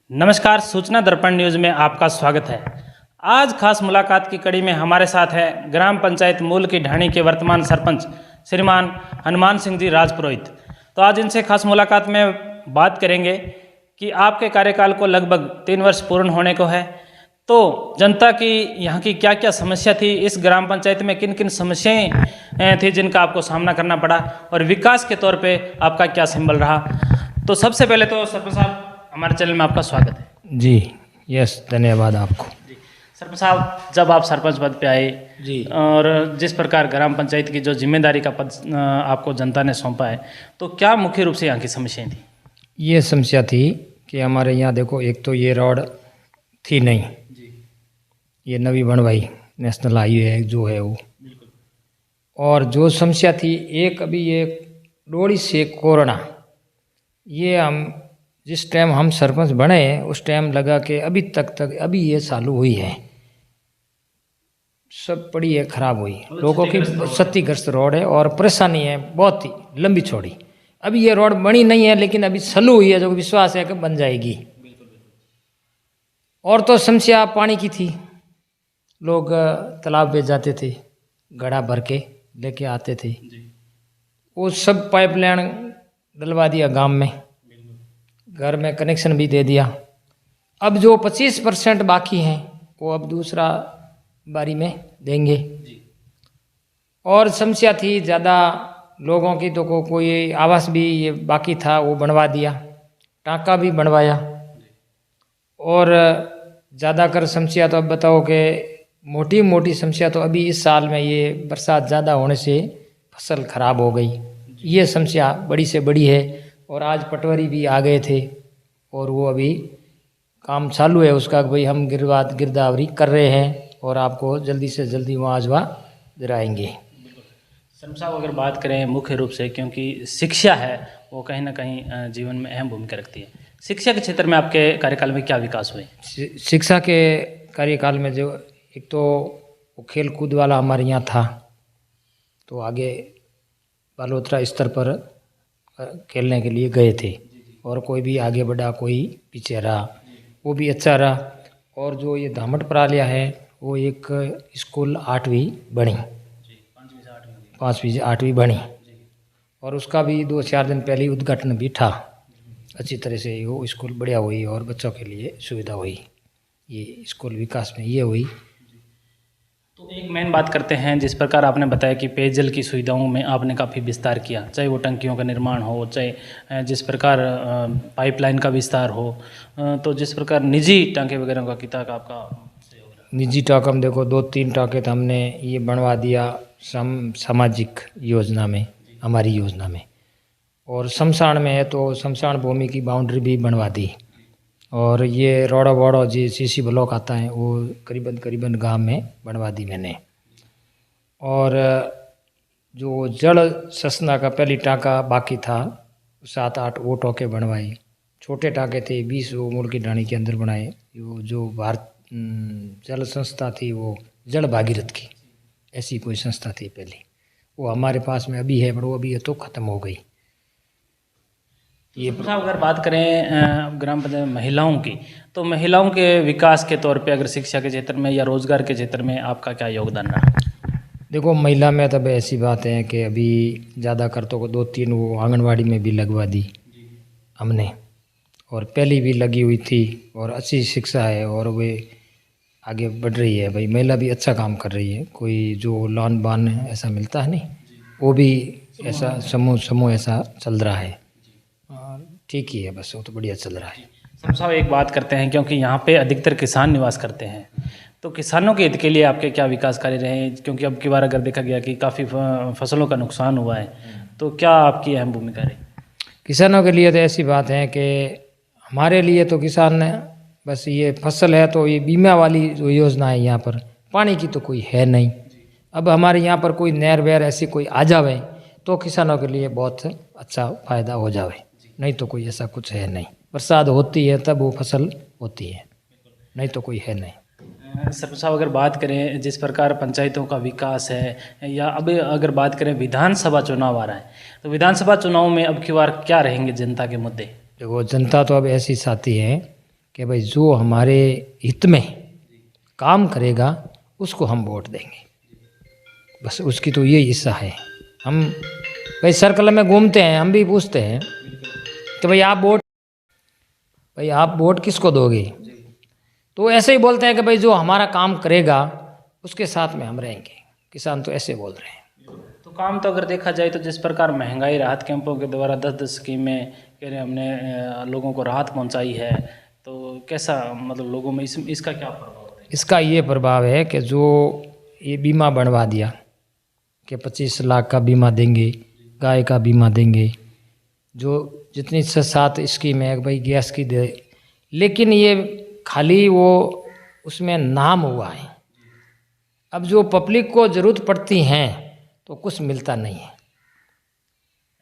नमस्कार, सूचना दर्पण न्यूज़ में आपका स्वागत है। आज खास मुलाकात की कड़ी में हमारे साथ है ग्राम पंचायत मूल की ढाणी के वर्तमान सरपंच श्रीमान हनुमान सिंह जी राजपुरोहित। तो आज इनसे खास मुलाकात में बात करेंगे कि आपके कार्यकाल को लगभग 3 वर्ष पूर्ण होने को है, तो जनता की यहाँ की क्या क्या समस्या थी, इस ग्राम पंचायत में किन किन समस्याएं थी जिनका आपको सामना करना पड़ा, और विकास के तौर पे आपका क्या सिंबल रहा। तो सबसे पहले तो सरपंच साहब, हमारे चैनल में आपका स्वागत है। जी यस, धन्यवाद आपको। जी सरपंच साहब, जब आप सरपंच पद पे आए जी और जिस प्रकार ग्राम पंचायत की जो जिम्मेदारी का पद आपको जनता ने सौंपा है, तो क्या मुख्य रूप से यहाँ की समस्याएं थी? ये समस्या थी कि हमारे यहाँ देखो, एक तो ये रोड थी नहीं जी, ये नवी बनवाई नेशनल हाईवे जो है वो, और जो समस्या थी एक अभी ये डोड़ी से कोरोना, ये हम जिस टाइम हम सरपंच बने उस टाइम लगा कि अभी तक अभी ये चालू हुई है, सब पड़ी है, खराब हुई, लोगों की क्षतिग्रस्त रोड है और परेशानी है बहुत ही लंबी चौड़ी। अभी ये रोड बनी नहीं है लेकिन अभी चालू हुई है, जो विश्वास है कि बन जाएगी। और तो समस्या पानी की थी, लोग तालाब पे जाते थे, घड़ा भर के लेके आते थे, वो सब पाइपलाइन डलवा दिया गांव में, घर में कनेक्शन भी दे दिया। अब जो 25% बाकी हैं वो अब दूसरा बारी में देंगे। और समस्या थी ज़्यादा लोगों की, तो कोई आवास भी ये बाकी था वो बनवा दिया, टाँका भी बनवाया। और ज़्यादा कर समस्या तो अब बताओ कि मोटी मोटी समस्या तो अभी इस साल में ये बरसात ज़्यादा होने से फसल खराब हो गई, ये समस्या बड़ी से बड़ी है। और आज पटवारी भी आ गए थे और वो अभी काम चालू है उसका, भाई हम गिरदावरी कर रहे हैं और आपको जल्दी से जल्दी वहाँ अजवा दिलाएंगे। सरपंच साहब, अगर बात करें मुख्य रूप से, क्योंकि शिक्षा है वो कहीं ना कहीं जीवन में अहम भूमिका रखती है, शिक्षा के क्षेत्र में आपके कार्यकाल में क्या विकास हुए? शिक्षा के कार्यकाल में जो एक तो वो खेल कूद वाला हमारे यहाँ था, तो आगे बालोतरा स्तर पर खेलने के लिए गए थे, और कोई भी आगे बढ़ा कोई पीछे रहा, वो भी अच्छा रहा। और जो ये धामट प्रालिया है वो एक स्कूल 8वीं बनी, 5वीं से 8वीं बनी, और उसका भी 2-4 दिन पहले उद्घाटन भी था। अच्छी तरह से वो स्कूल बढ़िया हुई और बच्चों के लिए सुविधा हुई, ये स्कूल विकास में ये हुई। तो एक मेन बात करते हैं, जिस प्रकार आपने बताया कि पेयजल की सुविधाओं में आपने काफ़ी विस्तार किया, चाहे वो टंकियों का निर्माण हो, चाहे जिस प्रकार पाइपलाइन का विस्तार हो, तो जिस प्रकार निजी टाँके वगैरह का किता का आपका निजी टाँका में देखो 2-3 टाँके तो हमने ये बनवा दिया सामाजिक योजना में, हमारी योजना में। और शमशान में है तो शमशान भूमि की बाउंड्री भी बनवा दी। और ये रोड़ा वोड़ा जी सीसी ब्लॉक आता है वो करीबन गांव में बनवा दी मैंने। और जो जल ससना का पहली टाँका बाकी था 7-8 वो टाँके बनवाए, छोटे टाँके थे 20 वो मूल की ढाणी के अंदर बनाए। जो भारत जल संस्था थी वो जल भागीरथ की, ऐसी कोई संस्था थी पहले, वो हमारे पास में अभी है पर वो अभी तो ख़त्म हो गई। ये अगर बात करें ग्राम पंचायत महिलाओं की, तो महिलाओं के विकास के तौर पे अगर शिक्षा के क्षेत्र में या रोजगार के क्षेत्र में आपका क्या योगदान रहा? देखो महिला में तब ऐसी बात है कि अभी ज़्यादा करतों को 2-3 वो आंगनवाड़ी में भी लगवा दी हमने, और पहली भी लगी हुई थी, और अच्छी शिक्षा है और वे आगे बढ़ रही है। भाई महिला भी अच्छा काम कर रही है, कोई जो लोन बान ऐसा मिलता है नहीं, वो भी ऐसा समूह ऐसा चल रहा है, ठीक ही है, बस वो तो बढ़िया चल रहा है। सरपंच साहब, एक बात करते हैं, क्योंकि यहाँ पे अधिकतर किसान निवास करते हैं, तो किसानों के हित के लिए आपके क्या विकास कार्य रहे? क्योंकि अब की बार अगर देखा गया कि काफ़ी फसलों का नुकसान हुआ है, तो क्या आपकी अहम भूमिका रही? किसानों के लिए तो ऐसी बात है कि हमारे लिए तो किसान बस ये फसल है तो ये बीमा वाली जो योजना है यहाँ पर, पानी की तो कोई है नहीं। अब हमारे यहाँ पर कोई नहर वहर ऐसी कोई आ जावे तो किसानों के लिए बहुत अच्छा फ़ायदा हो जावे, नहीं तो कोई ऐसा कुछ है नहीं। बरसात होती है तब वो फसल होती है, नहीं तो कोई है नहीं। सरपंच साहब, अगर बात करें जिस प्रकार पंचायतों का विकास है, या अब अगर बात करें विधानसभा चुनाव आ रहा है, तो विधानसभा चुनाव में अब की बार क्या रहेंगे जनता के मुद्दे? देखो जनता तो अब ऐसी चाहती है कि भाई जो हमारे हित में काम करेगा उसको हम वोट देंगे। बस उसकी तो यही हिस्सा है। हम भाई सर्कल में घूमते हैं, हम भी पूछते हैं कि भाई आप वोट किसको दोगे, तो ऐसे ही बोलते हैं कि भाई जो हमारा काम करेगा उसके साथ में हम रहेंगे। किसान तो ऐसे बोल रहे हैं। तो काम तो अगर देखा जाए तो जिस प्रकार महंगाई राहत कैंपों के द्वारा 10-10 स्कीमें कह रहे हमने लोगों को राहत पहुंचाई है, तो कैसा मतलब लोगों में इसका क्या प्रभाव है? इसका ये प्रभाव है कि जो ये बीमा बनवा दिया कि 25 लाख का बीमा देंगे, गाय का बीमा देंगे, जो जितनी 6-7 स्कीम है भाई गैस की दे, लेकिन ये खाली वो उसमें नाम हुआ है। अब जो पब्लिक को ज़रूरत पड़ती हैं तो कुछ मिलता नहीं है।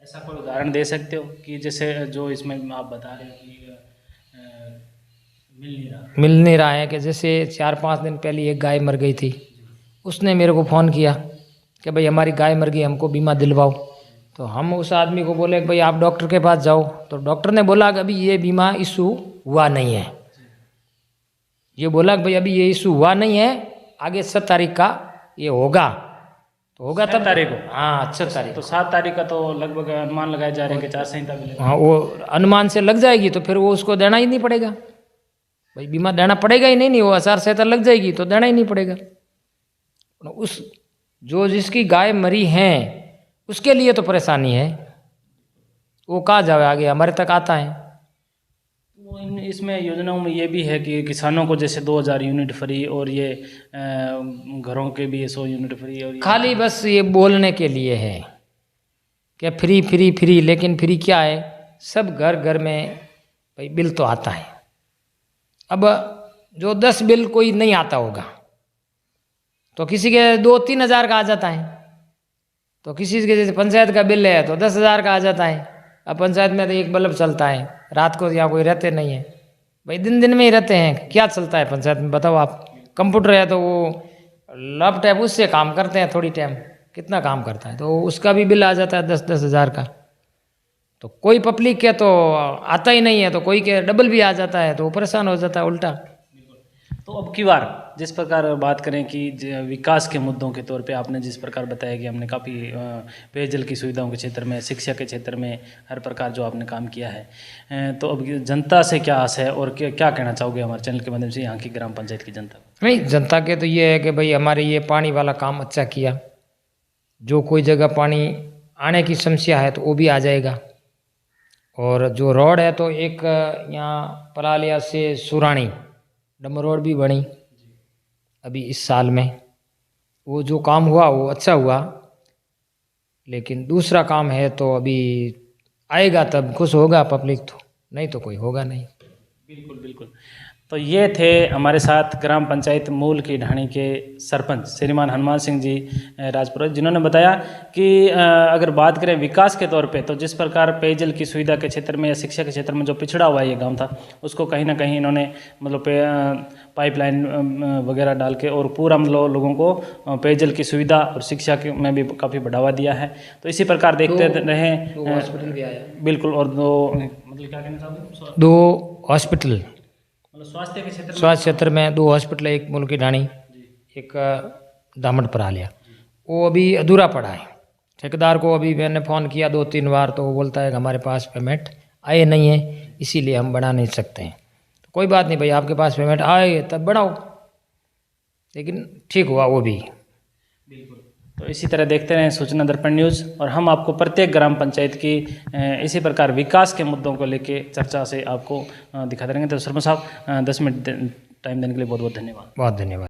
ऐसा कोई उदाहरण दे सकते हो कि जैसे जो इसमें आप बता रहे हो कि मिल नहीं रहा है कि जैसे 4-5 दिन पहले एक गाय मर गई थी, उसने मेरे को फ़ोन किया कि भाई हमारी गाय मर गई, हमको बीमा दिलवाओ। तो हम उस आदमी को बोले कि भाई आप डॉक्टर के पास जाओ, तो डॉक्टर ने बोला कि अभी ये बीमा इशू हुआ नहीं है। ये बोला कि भाई अभी ये इशू हुआ नहीं है, आगे 7 तारीख का ये होगा, तो होगा तब तारीख को। हाँ 6 तारीख। तो 7 तारीख का तो लगभग अनुमान लगाए जा रहे हैं कि 4 संहिता मिलेगा। हाँ वो अनुमान से लग जाएगी तो फिर वो उसको देना ही नहीं पड़ेगा। भाई बीमा देना पड़ेगा ही नहीं, वो आचार संहिता लग जाएगी तो देना ही नहीं पड़ेगा। उस जो जिसकी गाय मरी हैं उसके लिए तो परेशानी है, वो कहाँ जाए आगे, हमारे तक आता है। वो इसमें योजनाओं में ये भी है कि किसानों को जैसे 2000 यूनिट फ्री और ये घरों के भी 100 यूनिट फ्री, और खाली बस ये बोलने के लिए है कि फ्री फ्री फ्री, लेकिन फ्री क्या है, सब घर घर में भाई बिल तो आता है। अब जो 10 बिल कोई नहीं आता होगा तो किसी के 2-3 हज़ार का आ जाता है, तो किसी के जैसे पंचायत का बिल है तो 10,000 का आ जाता है। अब पंचायत में तो एक बल्ब चलता है, रात को यहाँ कोई रहते नहीं है, भाई दिन दिन में ही रहते हैं, क्या चलता है पंचायत में बताओ आप। कंप्यूटर है तो वो लैपटॉप उससे काम करते हैं, थोड़ी टाइम कितना काम करता है, तो उसका भी बिल आ जाता है 10-10 हज़ार का। तो कोई पब्लिक के तो आता ही नहीं है, तो कोई के डबल भी आ जाता है, तो वो परेशान हो जाता है उल्टा। तो अब की बार जिस प्रकार बात करें कि विकास के मुद्दों के तौर पे आपने जिस प्रकार बताया कि हमने काफ़ी पेयजल की सुविधाओं के क्षेत्र में, शिक्षा के क्षेत्र में हर प्रकार जो आपने काम किया है, तो अब जनता से क्या आस है और क्या कहना चाहोगे हमारे चैनल के माध्यम से यहाँ की ग्राम पंचायत की जनता? नहीं, जनता के तो ये है कि भाई हमारे ये पानी वाला काम अच्छा किया, जो कोई जगह पानी आने की समस्या है तो वो भी आ जाएगा। और जो रोड है तो एक यहाँ पलालिया से सुरानी डम रोड भी बनी अभी इस साल में, वो जो काम हुआ वो अच्छा हुआ। लेकिन दूसरा काम है तो अभी आएगा तब खुश होगा पब्लिक, तो नहीं तो कोई होगा नहीं। बिल्कुल बिल्कुल। तो ये थे हमारे साथ ग्राम पंचायत मूल की ढाणी के सरपंच श्रीमान हनुमान सिंह जी राजपुरोहित, जिन्होंने बताया कि अगर बात करें विकास के तौर पे तो जिस प्रकार पेयजल की सुविधा के क्षेत्र में या शिक्षा के क्षेत्र में जो पिछड़ा हुआ ये गांव था, उसको कहीं ना कहीं इन्होंने मतलब पाइपलाइन वगैरह डाल के और पूरा मतलब लोगों को पेयजल की सुविधा और शिक्षा में भी काफ़ी बढ़ावा दिया है। तो इसी प्रकार देखते रहे हॉस्पिटल भी आया। बिल्कुल। और 2 मतलब क्या कहना चाहोगे? 2 हॉस्पिटल, मतलब स्वास्थ्य के क्षेत्र में, स्वास्थ्य क्षेत्र में 2 हॉस्पिटल, एक मूल की ढाणी, एक दामट परालिया, वो अभी अधूरा पड़ा है। ठेकेदार को अभी मैंने फ़ोन किया 2-3 बार, तो वो बोलता है कि हमारे पास पेमेंट आए नहीं है, इसीलिए हम बना नहीं सकते हैं। तो कोई बात नहीं भाई, आपके पास पेमेंट आए तब बढ़ाओ, लेकिन ठीक हुआ वो भी। बिल्कुल। तो इसी तरह देखते रहें सूचना दर्पण न्यूज़, और हम आपको प्रत्येक ग्राम पंचायत की इसी प्रकार विकास के मुद्दों को लेके चर्चा से आपको दिखाते रहेंगे। तो सरपंच साहब 10 मिनट टाइम देने के लिए बहुत बहुत धन्यवाद। बहुत धन्यवाद।